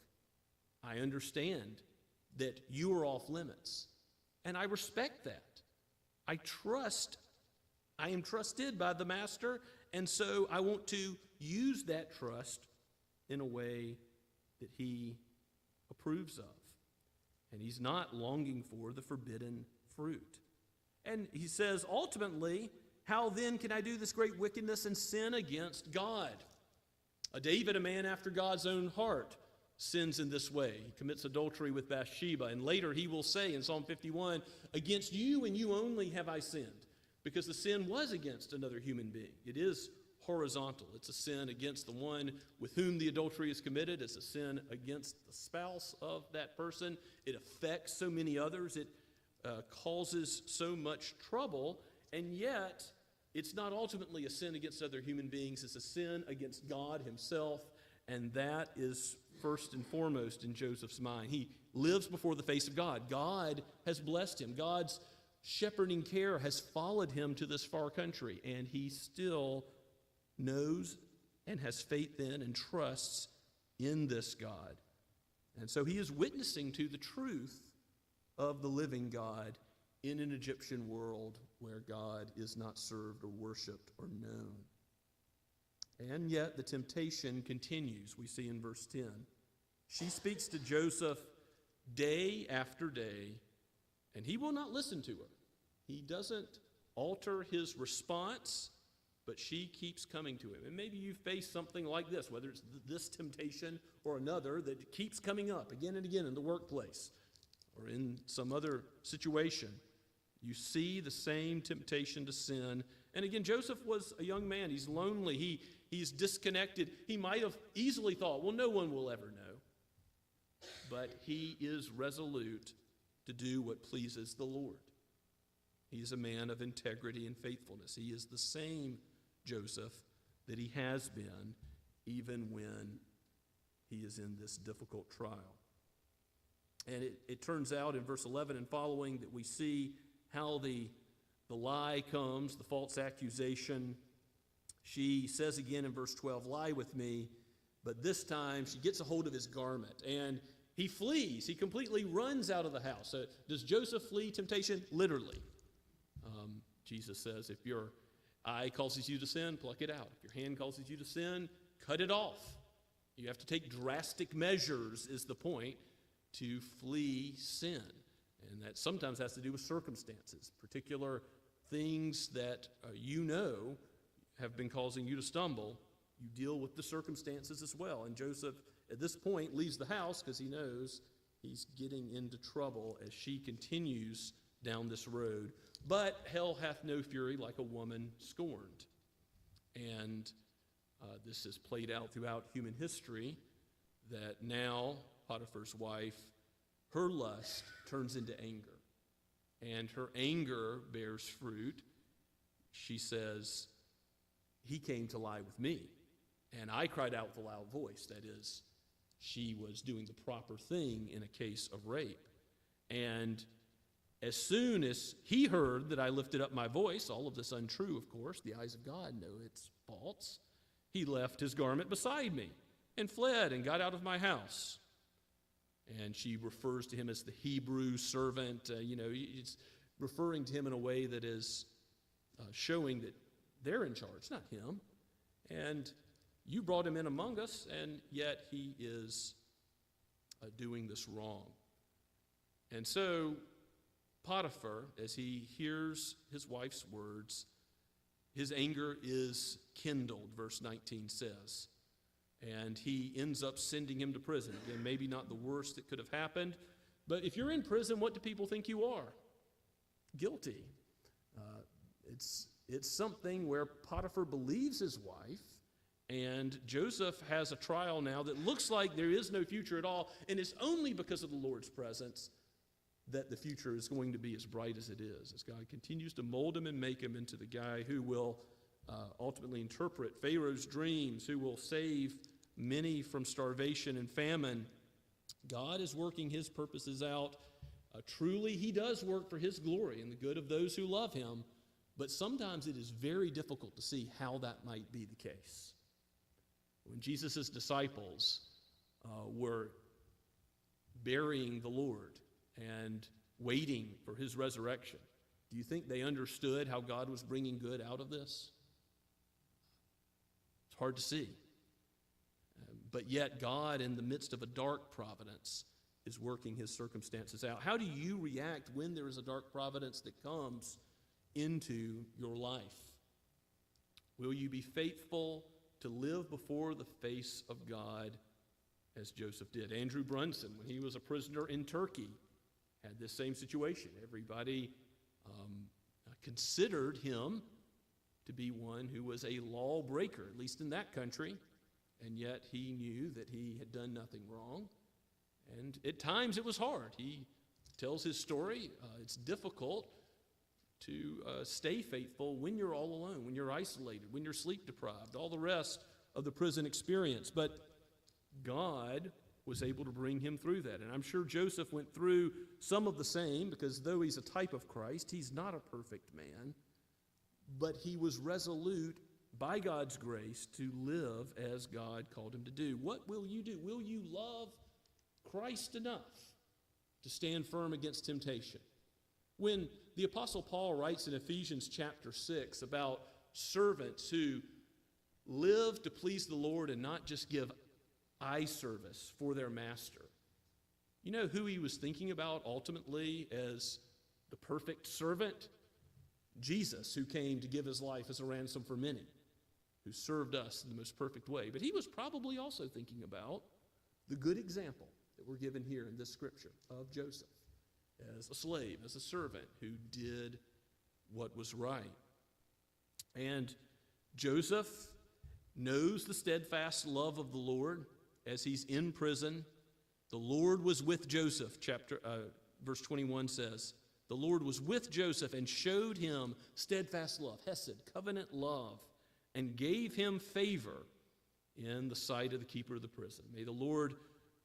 I understand that you are off limits, and I respect that. I am trusted by the master, and so I want to use that trust in a way that he approves of. And he's not longing for the forbidden fruit. And he says, ultimately, how then can I do this great wickedness and sin against God? David, a man after God's own heart, sins in this way. He commits adultery with Bathsheba, and later he will say in Psalm 51, against you and you only have I sinned, because the sin was against another human being. It is horizontal. It's a sin against the one with whom the adultery is committed. It's a sin against the spouse of that person. It affects so many others. It causes so much trouble, and yet it's not ultimately a sin against other human beings. It's a sin against God himself, and that is first and foremost in Joseph's mind. He lives before the face of God. God has blessed him. God's shepherding care has followed him to this far country, and he still knows and has faith in and trusts in this God. And so he is witnessing to the truth of the living God in an Egyptian world where God is not served or worshiped or known. And yet the temptation continues, we see in verse 10. She speaks to Joseph day after day, and he will not listen to her. He doesn't alter his response, but she keeps coming to him. And maybe you face something like this, whether it's this temptation or another that keeps coming up again and again in the workplace or in some other situation. You see the same temptation to sin. And again, Joseph was a young man. He's lonely. He's disconnected. He might have easily thought, well, no one will ever know. But he is resolute to do what pleases the Lord. He is a man of integrity and faithfulness. He is the same Joseph that he has been even when he is in this difficult trial. And it turns out in verse 11 and following that we see how the lie comes, the false accusation. She says again in verse 12, lie with me, but this time she gets a hold of his garment and he flees. He completely runs out of the house. So does Joseph flee temptation? Literally. Jesus says, if your eye causes you to sin, pluck it out. If your hand causes you to sin, cut it off. You have to take drastic measures, is the point, to flee sin. And that sometimes has to do with circumstances, particular things that you know have been causing you to stumble. You deal with the circumstances as well. And Joseph, at this point, leaves the house because he knows he's getting into trouble as she continues down this road. But hell hath no fury like a woman scorned. And this is played out throughout human history, that now Potiphar's wife, her lust turns into anger. And her anger bears fruit. She says, he came to lie with me. And I cried out with a loud voice. That is, she was doing the proper thing in a case of rape. And as soon as he heard that I lifted up my voice, all of this untrue, of course, the eyes of God know it's false, he left his garment beside me and fled and got out of my house. And she refers to him as the Hebrew servant. It's referring to him in a way that is showing that they're in charge, not him. And you brought him in among us, and yet he is doing this wrong. And so Potiphar, as he hears his wife's words, his anger is kindled, verse 19 says. And he ends up sending him to prison. Again, maybe not the worst that could have happened, but if you're in prison, what do people think you are? Guilty. It's something where Potiphar believes his wife, and Joseph has a trial now that looks like there is no future at all, and it's only because of the Lord's presence that the future is going to be as bright as it is, as God continues to mold him and make him into the guy who will ultimately interpret Pharaoh's dreams, who will save many from starvation and famine. God is working his purposes out. Truly, he does work for his glory and the good of those who love him, but sometimes it is very difficult to see how that might be the case. When Jesus' disciples were burying the Lord and waiting for his resurrection, do you think they understood how God was bringing good out of this? It's hard to see. But yet God, in the midst of a dark providence, is working his circumstances out. How do you react when there is a dark providence that comes into your life? Will you be faithful to live before the face of God as Joseph did. Andrew Brunson, when he was a prisoner in Turkey, had this same situation. Everybody considered him to be one who was a lawbreaker, at least in that country, and yet he knew that he had done nothing wrong. And at times it was hard. He tells his story. It's difficult to stay faithful when you're all alone, when you're isolated, when you're sleep deprived, all the rest of the prison experience. But God was able to bring him through that. And I'm sure Joseph went through some of the same, because though he's a type of Christ, he's not a perfect man. But he was resolute by God's grace to live as God called him to do. What will you do? Will you love Christ enough to stand firm against temptation? When the Apostle Paul writes in Ephesians chapter 6 about servants who live to please the Lord and not just give eye service for their master, you know who he was thinking about ultimately as the perfect servant? Jesus, who came to give his life as a ransom for many, who served us in the most perfect way. But he was probably also thinking about the good example that we're given here in this scripture of Joseph as a slave, as a servant who did what was right. And Joseph knows the steadfast love of the Lord as he's in prison. The Lord was with Joseph, verse 21 says, the Lord was with Joseph and showed him steadfast love, hesed, covenant love, and gave him favor in the sight of the keeper of the prison. May the Lord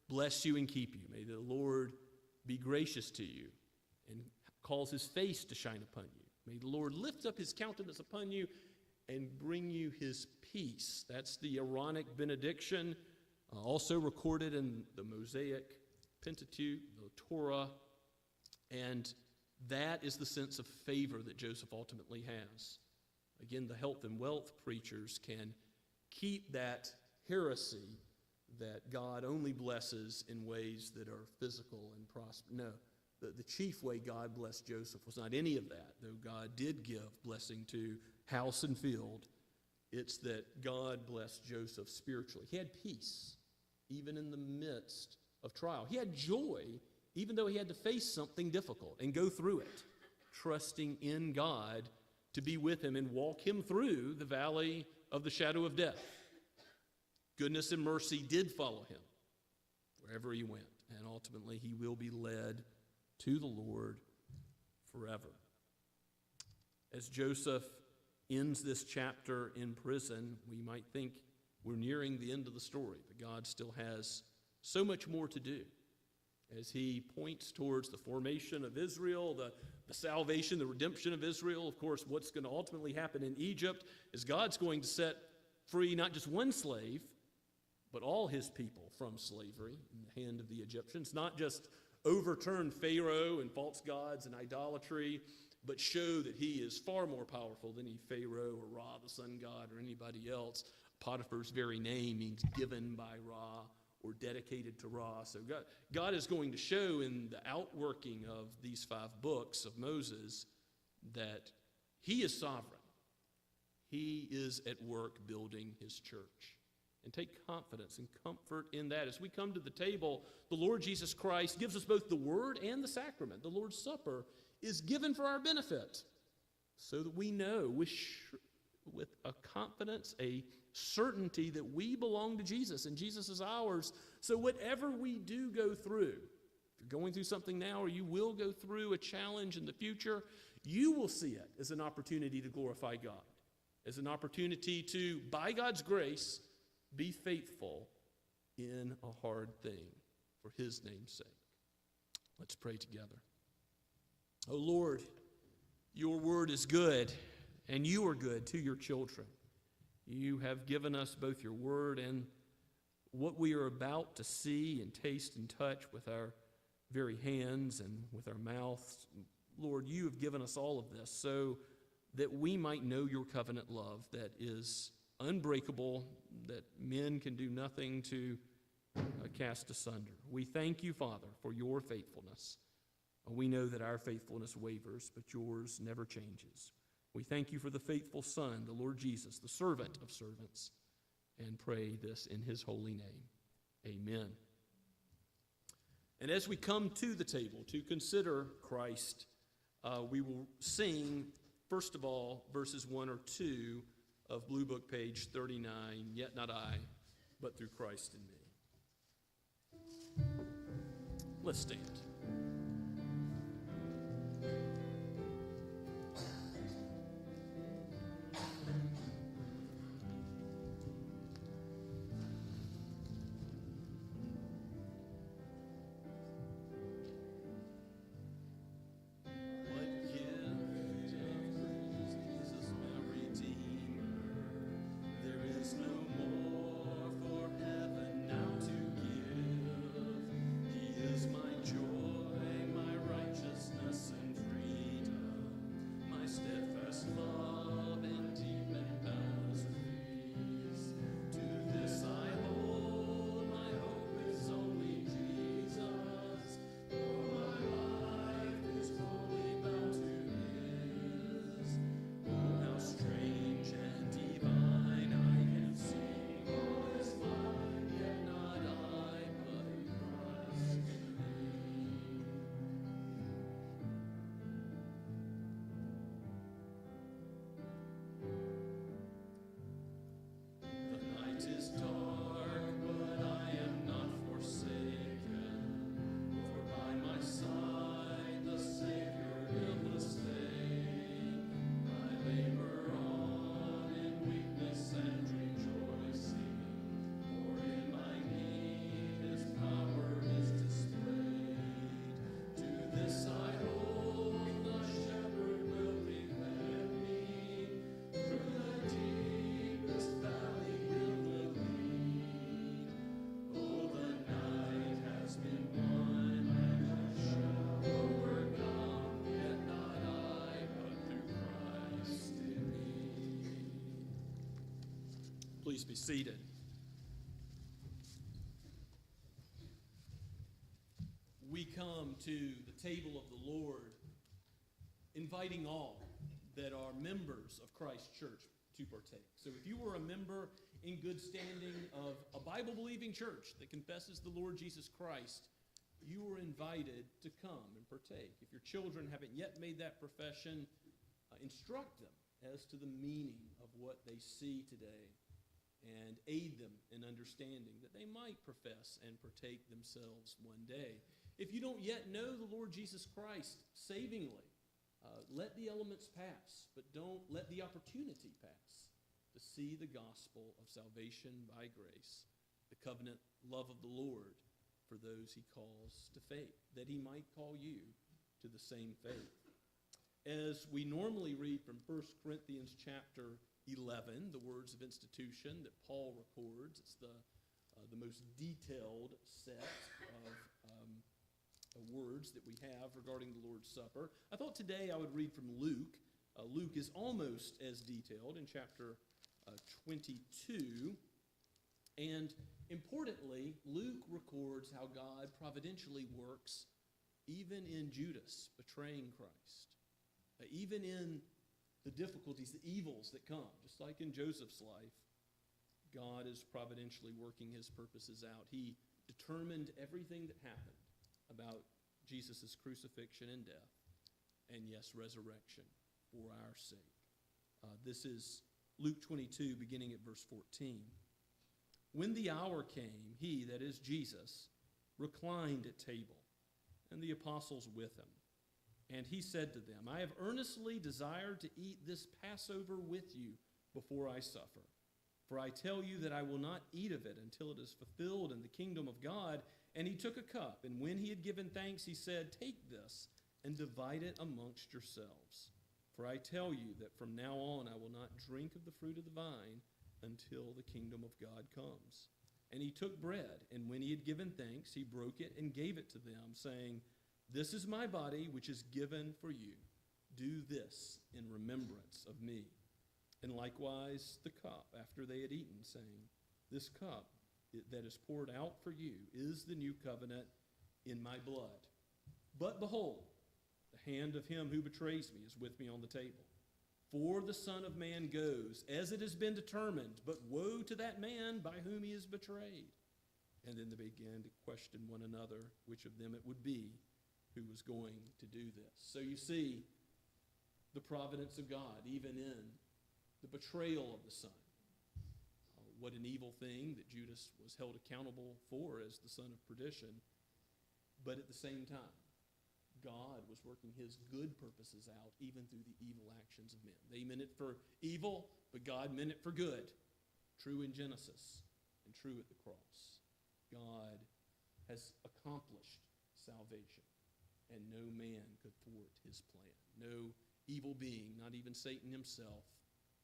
bless you and keep you. May the Lord be gracious to you and cause his face to shine upon you. May the Lord lift up his countenance upon you and bring you his peace. That's the Aaronic benediction, also recorded in the Mosaic Pentateuch, the Torah, and that is the sense of favor that Joseph ultimately has. Again, the health and wealth preachers can keep that heresy that God only blesses in ways that are physical and prosperous. No, the chief way God blessed Joseph was not any of that, though God did give blessing to house and field. It's that God blessed Joseph spiritually. He had peace, even in the midst of trial. He had joy, even though he had to face something difficult and go through it, trusting in God to be with him and walk him through the valley of the shadow of death. Goodness and mercy did follow him wherever he went, and ultimately he will be led to the Lord forever. As Joseph ends this chapter in prison, we might think we're nearing the end of the story, but God still has so much more to do as he points towards the formation of Israel, the salvation, the redemption of Israel. Of course, what's going to ultimately happen in Egypt is God's going to set free not just one slave, but all his people from slavery in the hand of the Egyptians. Not just overturn Pharaoh and false gods and idolatry, but show that he is far more powerful than any Pharaoh or Ra, the sun god, or anybody else. Potiphar's very name means given by Ra or dedicated to Ra. So God is going to show in the outworking of these 5 books of Moses that he is sovereign. He is at work building his church. And take confidence and comfort in that. As we come to the table, the Lord Jesus Christ gives us both the word and the sacrament. The Lord's Supper is given for our benefit so that we know with a confidence, a certainty that we belong to Jesus and Jesus is ours. So whatever we do go through, if you're going through something now or you will go through a challenge in the future, you will see it as an opportunity to glorify God, as an opportunity to, by God's grace, be faithful in a hard thing for his name's sake. Let's pray together. Oh Lord, your word is good, and you are good to your children. You have given us both your word and what we are about to see and taste and touch with our very hands and with our mouths. Lord, you have given us all of this so that we might know your covenant love that is unbreakable, that men can do nothing to cast asunder. We thank you, Father, for your faithfulness. We know that our faithfulness wavers, but yours never changes. We thank you for the faithful Son, the Lord Jesus, the servant of servants, and pray this in his holy name. Amen. And as we come to the table to consider Christ, we will sing, first of all, verses 1 or 2 of Blue Book, page 39, Yet Not I, but Through Christ in Me. Let's stand. Please be seated. We come to the table of the Lord, inviting all that are members of Christ Church to partake. So if you were a member in good standing of a Bible-believing church that confesses the Lord Jesus Christ, you are invited to come and partake. If your children haven't yet made that profession, instruct them as to the meaning of what they see today, and aid them in understanding that they might profess and partake themselves one day. If you don't yet know the Lord Jesus Christ savingly, let the elements pass, but don't let the opportunity pass to see the gospel of salvation by grace, the covenant love of the Lord for those he calls to faith, that he might call you to the same faith. As we normally read from 1 Corinthians chapter 11, the words of institution that Paul records. It's the most detailed set of words that we have regarding the Lord's Supper. I thought today I would read from Luke. Luke is almost as detailed in chapter 22. And importantly, Luke records how God providentially works even in Judas betraying Christ, even in the difficulties, the evils that come, just like in Joseph's life. God is providentially working his purposes out. He determined everything that happened about Jesus' crucifixion and death, and yes, resurrection for our sake. This is Luke 22, beginning at verse 14. When the hour came, he, that is Jesus, reclined at table, and the apostles with him. And he said to them, I have earnestly desired to eat this Passover with you before I suffer. For I tell you that I will not eat of it until it is fulfilled in the kingdom of God. And he took a cup, and when he had given thanks, he said, Take this and divide it amongst yourselves. For I tell you that from now on I will not drink of the fruit of the vine until the kingdom of God comes. And he took bread, and when he had given thanks, he broke it and gave it to them, saying, This is my body, which is given for you. Do this in remembrance of me. And likewise the cup, after they had eaten, saying, This cup that is poured out for you is the new covenant in my blood. But behold, the hand of him who betrays me is with me on the table. For the Son of Man goes, as it has been determined, but woe to that man by whom he is betrayed. And then they began to question one another which of them it would be who was going to do this. So you see the providence of God, even in the betrayal of the Son. What an evil thing that Judas was held accountable for as the son of perdition. But at the same time, God was working his good purposes out even through the evil actions of men. They meant it for evil, but God meant it for good. True in Genesis and true at the cross. God has accomplished salvation, and no man could thwart his plan. No evil being, not even Satan himself,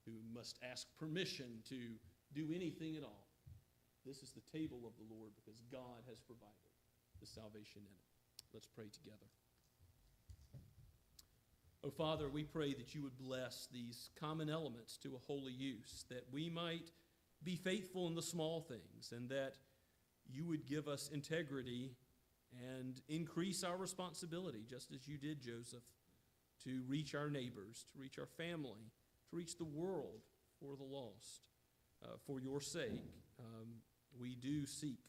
who must ask permission to do anything at all. This is the table of the Lord because God has provided the salvation in it. Let's pray together. Oh, Father, we pray that you would bless these common elements to a holy use, that we might be faithful in the small things, and that you would give us integrity and increase our responsibility, just as you did, Joseph, to reach our neighbors, to reach our family, to reach the world for the lost. For your sake, we do seek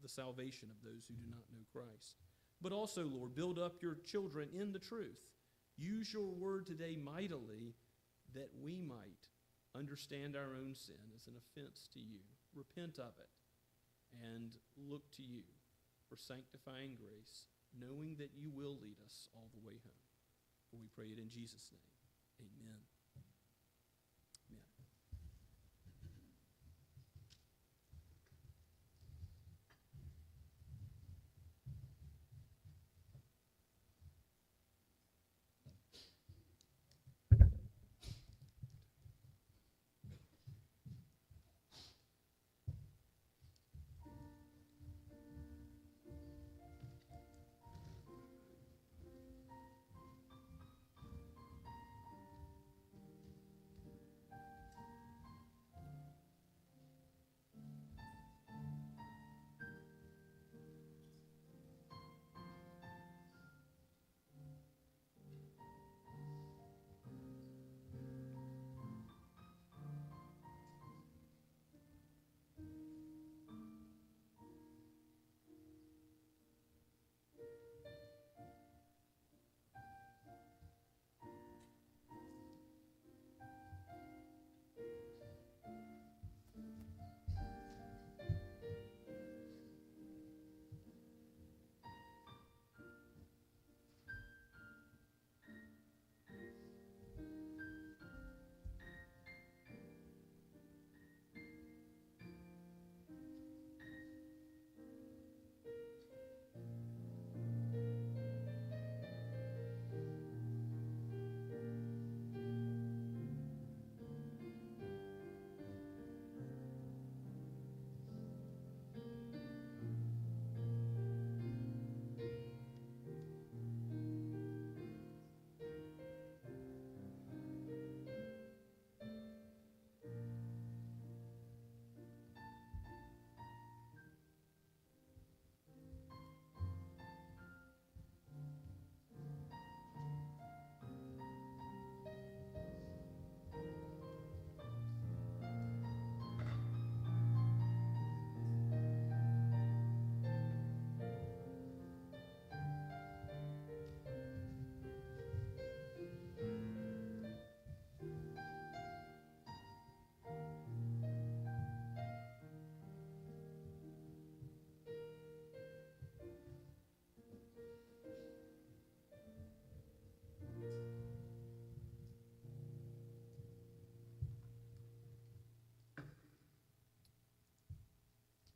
the salvation of those who do not know Christ. But also, Lord, build up your children in the truth. Use your word today mightily that we might understand our own sin as an offense to you, repent of it, and look to you for sanctifying grace, knowing that you will lead us all the way home. For we pray it in Jesus' name. Amen. Amen.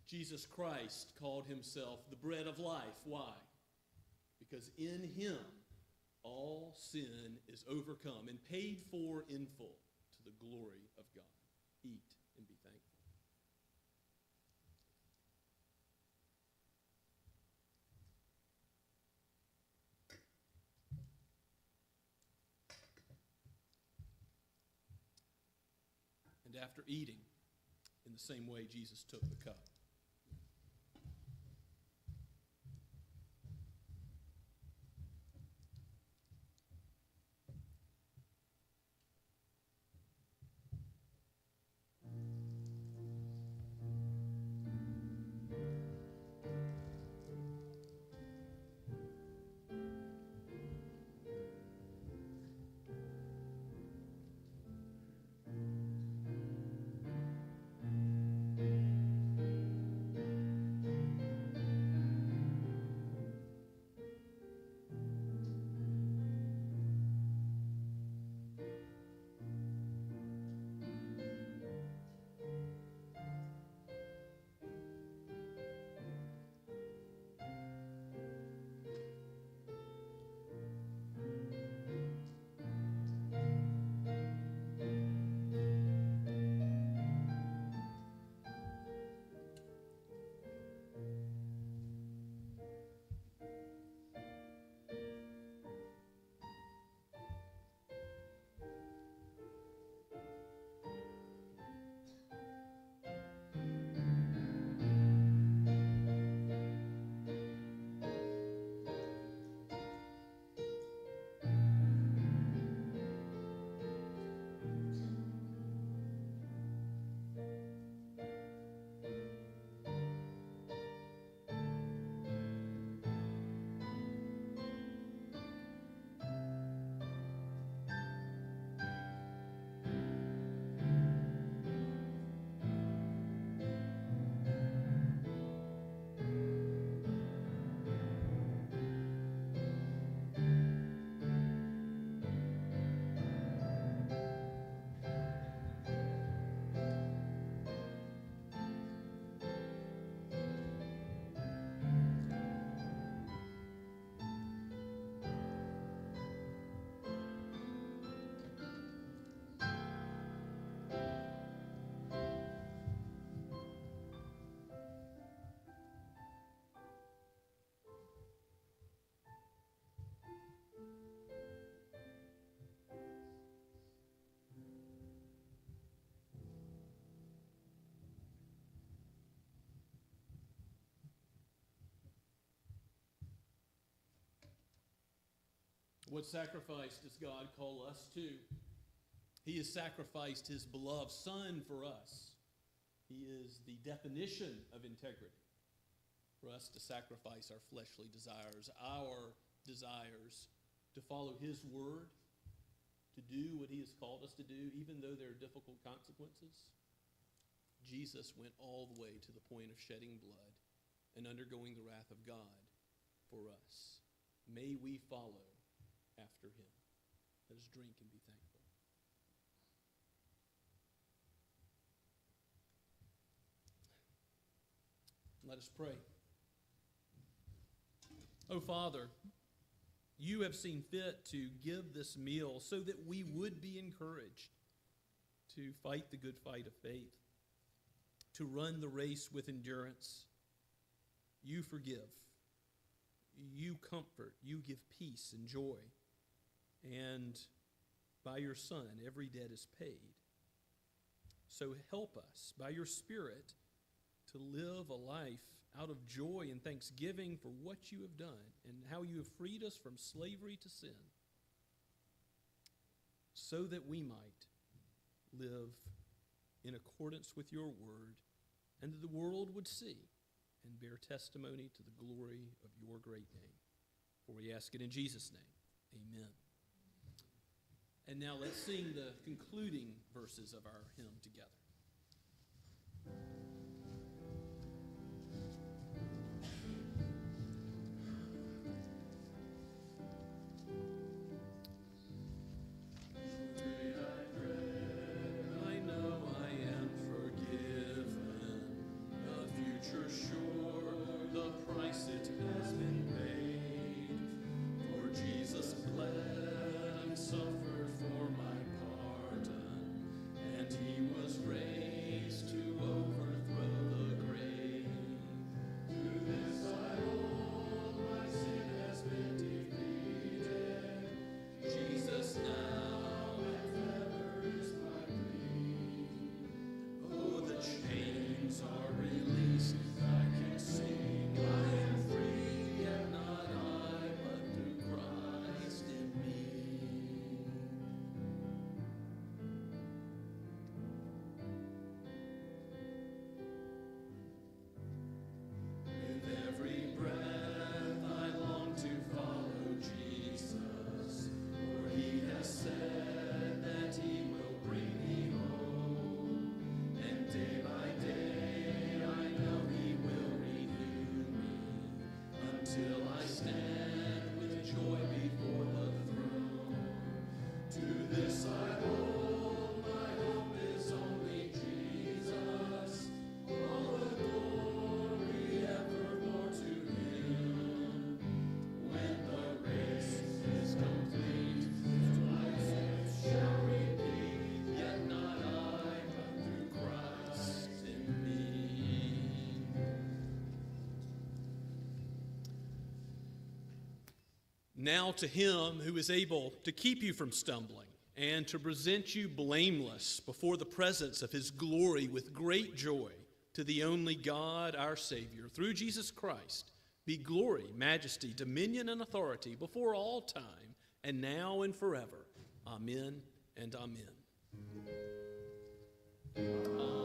Jesus Christ called himself the bread of life. Why? Because in him all sin is overcome and paid for in full to the glory of God. Eat and be thankful. And after eating, in the same way, Jesus took the cup. What sacrifice does God call us to? He has sacrificed his beloved Son for us. He is the definition of integrity. For us to sacrifice our fleshly desires, to follow his word, to do what he has called us to do, even though there are difficult consequences. Jesus went all the way to the point of shedding blood and undergoing the wrath of God for us. May we follow after him. Let us drink and be thankful. Let us pray. Oh, Father, you have seen fit to give this meal so that we would be encouraged to fight the good fight of faith, to run the race with endurance. You forgive, you comfort, you give peace and joy, and by your Son, every debt is paid. So help us, by your Spirit, to live a life out of joy and thanksgiving for what you have done and how you have freed us from slavery to sin, so that we might live in accordance with your word and that the world would see and bear testimony to the glory of your great name. For we ask it in Jesus' name. Amen. And now let's sing the concluding verses of our hymn together. Now to him who is able to keep you from stumbling and to present you blameless before the presence of his glory with great joy, to the only God, our Savior, through Jesus Christ, be glory, majesty, dominion, and authority before all time, and now and forever. Amen and amen. Amen.